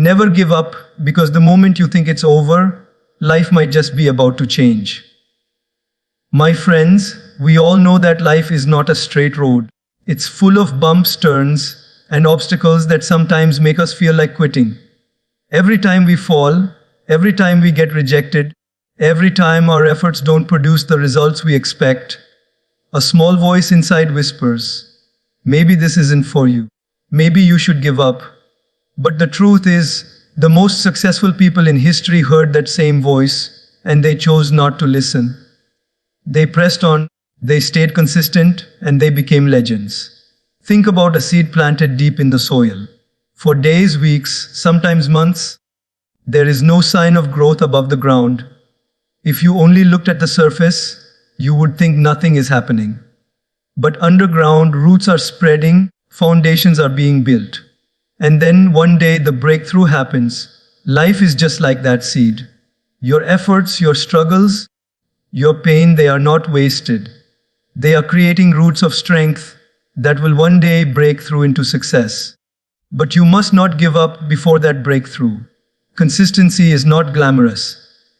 Never give up, because the moment you think it's over, life might just be about to change. My friends, we all know that life is not a straight road. It's full of bumps, turns, and obstacles that sometimes make us feel like quitting. Every time we fall, every time we get rejected, every time our efforts don't produce the results we expect, a small voice inside whispers, maybe this isn't for you. Maybe you should give up. But the truth is, the most successful people in history heard that same voice, and they chose not to listen. They pressed on, they stayed consistent, and they became legends. Think about a seed planted deep in the soil. For days, weeks, sometimes months, there is no sign of growth above the ground. If you only looked at the surface, you would think nothing is happening. But underground, roots are spreading, foundations are being built. And then one day the breakthrough happens. Life is just like that seed. Your efforts, your struggles, your pain, they are not wasted. They are creating roots of strength that will one day break through into success. But you must not give up before that breakthrough. Consistency is not glamorous.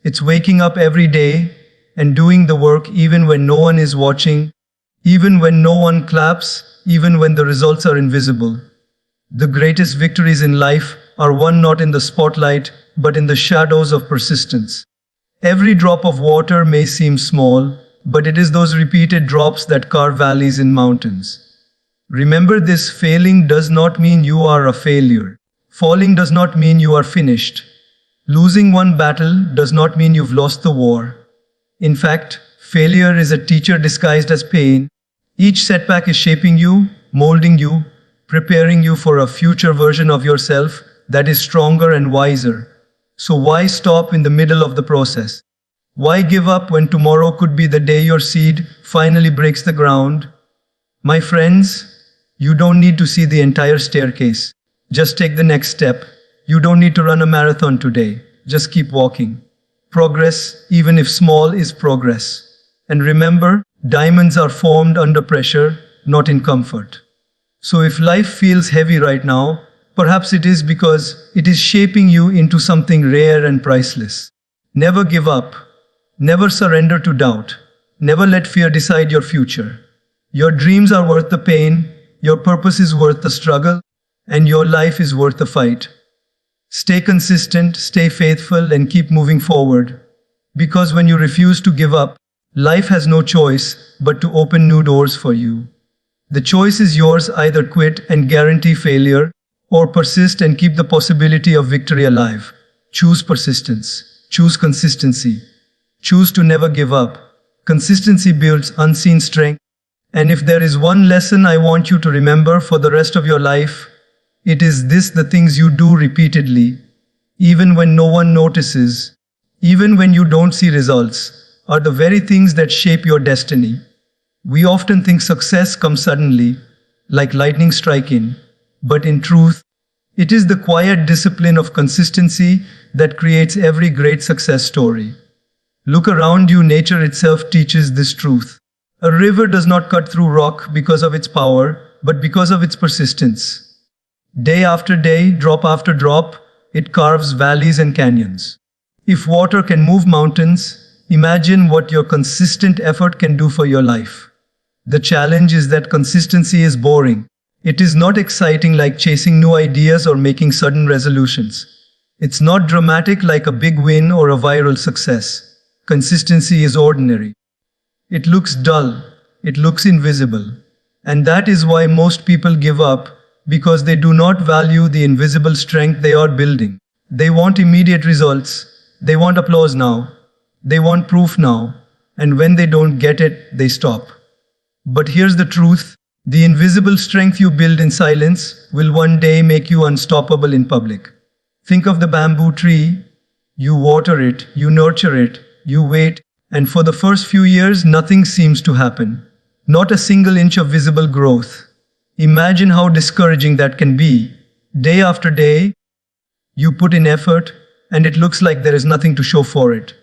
It's waking up every day and doing the work even when no one is watching, even when no one claps, even when the results are invisible. The greatest victories in life are won not in the spotlight, but in the shadows of persistence. Every drop of water may seem small, but it is those repeated drops that carve valleys in mountains. Remember this: failing does not mean you are a failure. Falling does not mean you are finished. Losing one battle does not mean you've lost the war. In fact, failure is a teacher disguised as pain. Each setback is shaping you, molding you, preparing you for a future version of yourself that is stronger and wiser. So why stop in the middle of the process? Why give up when tomorrow could be the day your seed finally breaks the ground? My friends, you don't need to see the entire staircase. Just take the next step. You don't need to run a marathon today. Just keep walking. Progress, even if small, is progress. And remember, diamonds are formed under pressure, not in comfort. So if life feels heavy right now, perhaps it is because it is shaping you into something rare and priceless. Never give up. Never surrender to doubt. Never let fear decide your future. Your dreams are worth the pain, your purpose is worth the struggle, and your life is worth the fight. Stay consistent, stay faithful, and keep moving forward. Because when you refuse to give up, life has no choice but to open new doors for you. The choice is yours: either quit and guarantee failure, or persist and keep the possibility of victory alive. Choose persistence. Choose consistency. Choose to never give up. Consistency builds unseen strength. And if there is one lesson I want you to remember for the rest of your life, it is this: the things you do repeatedly, even when no one notices, even when you don't see results, are the very things that shape your destiny. We often think success comes suddenly, like lightning striking, but in truth, it is the quiet discipline of consistency that creates every great success story. Look around you, nature itself teaches this truth. A river does not cut through rock because of its power, but because of its persistence. Day after day, drop after drop, it carves valleys and canyons. If water can move mountains, imagine what your consistent effort can do for your life. The challenge is that consistency is boring. It is not exciting like chasing new ideas or making sudden resolutions. It's not dramatic like a big win or a viral success. Consistency is ordinary. It looks dull. It looks invisible. And that is why most people give up, because they do not value the invisible strength they are building. They want immediate results. They want applause now. They want proof now. And when they don't get it, they stop. But here's the truth: the invisible strength you build in silence will one day make you unstoppable in public. Think of the bamboo tree. You water it, you nurture it, you wait, and for the first few years nothing seems to happen. Not a single inch of visible growth. Imagine how discouraging that can be. Day after day, you put in effort, and it looks like there is nothing to show for it.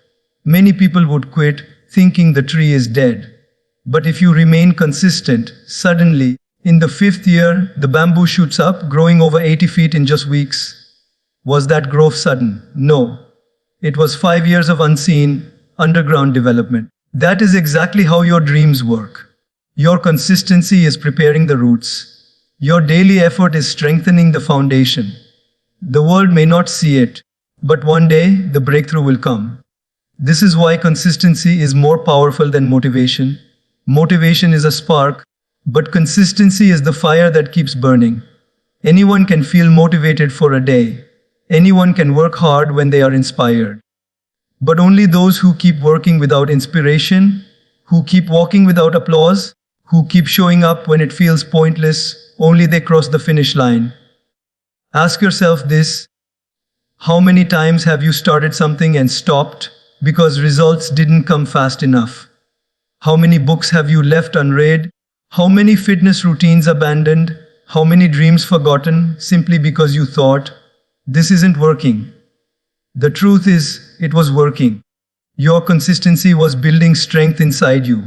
Many people would quit, thinking the tree is dead. But if you remain consistent, suddenly, in the 5th year, the bamboo shoots up, growing over 80 feet in just weeks. Was that growth sudden? No. It was 5 years of unseen, underground development. That is exactly how your dreams work. Your consistency is preparing the roots. Your daily effort is strengthening the foundation. The world may not see it, but one day the breakthrough will come. This is why consistency is more powerful than motivation. Motivation is a spark, but consistency is the fire that keeps burning. Anyone can feel motivated for a day. Anyone can work hard when they are inspired. But only those who keep working without inspiration, who keep walking without applause, who keep showing up when it feels pointless, only they cross the finish line. Ask yourself this: how many times have you started something and stopped because results didn't come fast enough? How many books have you left unread? How many fitness routines abandoned? How many dreams forgotten simply because you thought, this isn't working? The truth is, it was working. Your consistency was building strength inside you.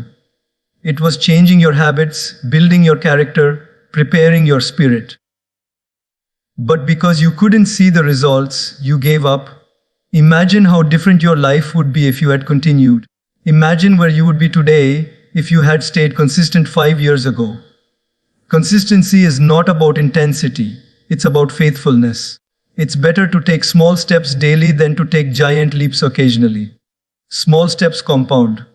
It was changing your habits, building your character, preparing your spirit. But because you couldn't see the results, you gave up. Imagine how different your life would be if you had continued. Imagine where you would be today if you had stayed consistent 5 years ago. Consistency is not about intensity, it's about faithfulness. It's better to take small steps daily than to take giant leaps occasionally. Small steps compound.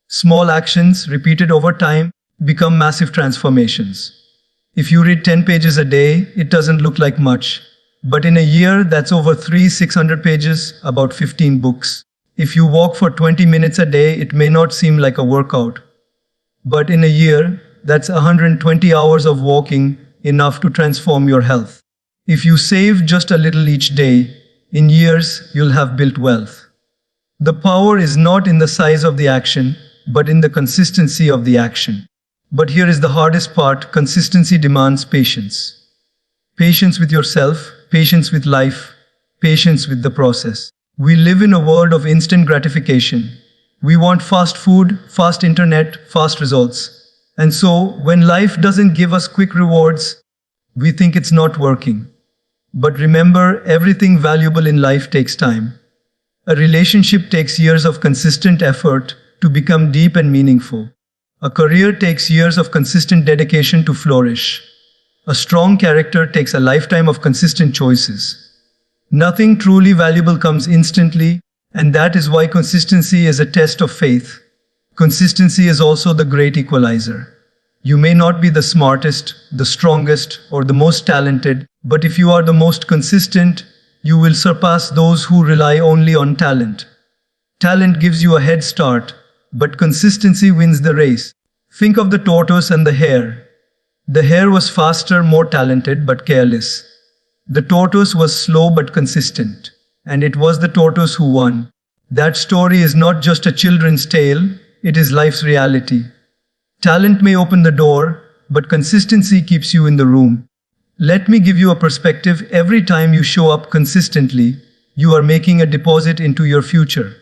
Small actions, repeated over time, become massive transformations. If you read 10 pages a day, it doesn't look like much. But in a year, that's over 600 pages, about 15 books. If you walk for 20 minutes a day, it may not seem like a workout. But in a year, that's 120 hours of walking, enough to transform your health. If you save just a little each day, in years, you'll have built wealth. The power is not in the size of the action, but in the consistency of the action. But here is the hardest part: consistency demands patience. Patience with yourself, patience with life, patience with the process. We live in a world of instant gratification. We want fast food, fast internet, fast results. And so, when life doesn't give us quick rewards, we think it's not working. But remember, everything valuable in life takes time. A relationship takes years of consistent effort to become deep and meaningful. A career takes years of consistent dedication to flourish. A strong character takes a lifetime of consistent choices. Nothing truly valuable comes instantly, and that is why consistency is a test of faith. Consistency is also the great equalizer. You may not be the smartest, the strongest, or the most talented, but if you are the most consistent, you will surpass those who rely only on talent. Talent gives you a head start, but consistency wins the race. Think of the tortoise and the hare. The hare was faster, more talented, but careless. The tortoise was slow but consistent, and it was the tortoise who won. That story is not just a children's tale, it is life's reality. Talent may open the door, but consistency keeps you in the room. Let me give you a perspective. Every time you show up consistently, you are making a deposit into your future.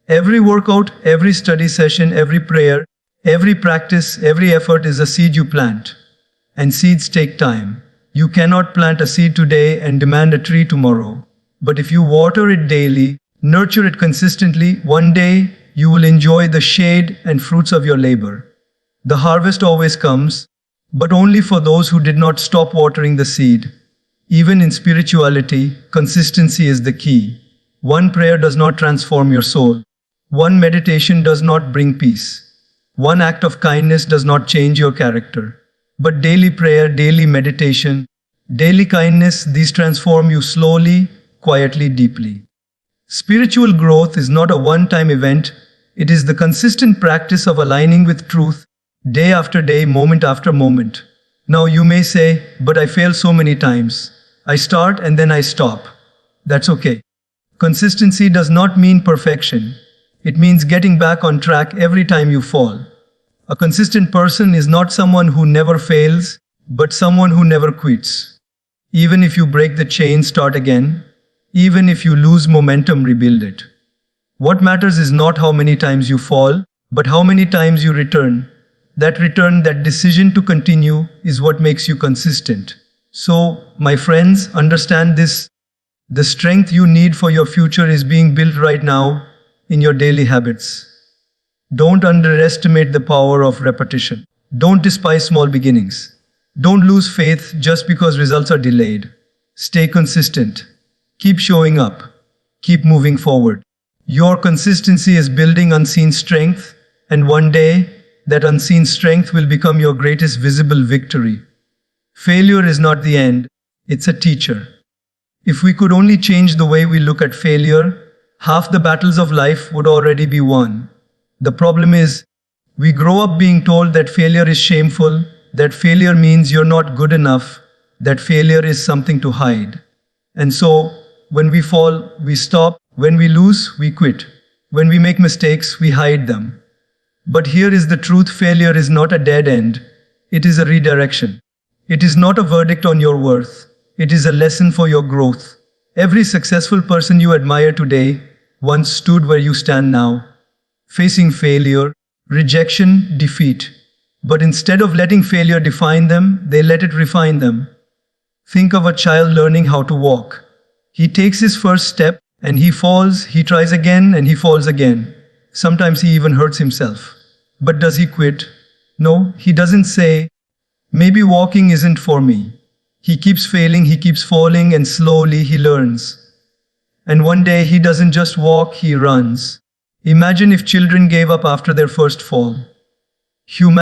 Every workout, every study session, every prayer, every practice, every effort is a seed you plant. And seeds take time. You cannot plant a seed today and demand a tree tomorrow. But if you water it daily, nurture it consistently, one day you will enjoy the shade and fruits of your labor. The harvest always comes, but only for those who did not stop watering the seed. Even in spirituality, consistency is the key. One prayer does not transform your soul. One meditation does not bring peace. One act of kindness does not change your character. But daily prayer, daily meditation, daily kindness, these transform you slowly, quietly, deeply. Spiritual growth is not a one-time event. It is the consistent practice of aligning with truth, day after day, moment after moment. Now you may say, but I fail so many times. I start and then I stop. That's okay. Consistency does not mean perfection. It means getting back on track every time you fall. A consistent person is not someone who never fails, but someone who never quits. Even if you break the chain, start again. Even if you lose momentum, rebuild it. What matters is not how many times you fall, but how many times you return. That return, that decision to continue, is what makes you consistent. So, my friends, understand this. The strength you need for your future is being built right now in your daily habits. Don't underestimate the power of repetition. Don't despise small beginnings. Don't lose faith just because results are delayed. Stay consistent. Keep showing up. Keep moving forward. Your consistency is building unseen strength, and one day, that unseen strength will become your greatest visible victory. Failure is not the end, it's a teacher. If we could only change the way we look at failure, half the battles of life would already be won. The problem is, we grow up being told that failure is shameful, that failure means you're not good enough, that failure is something to hide. And so, when we fall, we stop. When we lose, we quit. When we make mistakes, we hide them. But here is the truth: failure is not a dead end, it is a redirection. It is not a verdict on your worth, it is a lesson for your growth. Every successful person you admire today once stood where you stand now, facing failure, rejection, defeat. But instead of letting failure define them, they let it refine them. Think of a child learning how to walk. He takes his first step and he falls, he tries again and he falls again. Sometimes he even hurts himself. But does he quit? No, he doesn't say, maybe walking isn't for me. He keeps failing, he keeps falling, and slowly he learns. And one day he doesn't just walk, he runs. Imagine if children gave up after their first fall. Humanity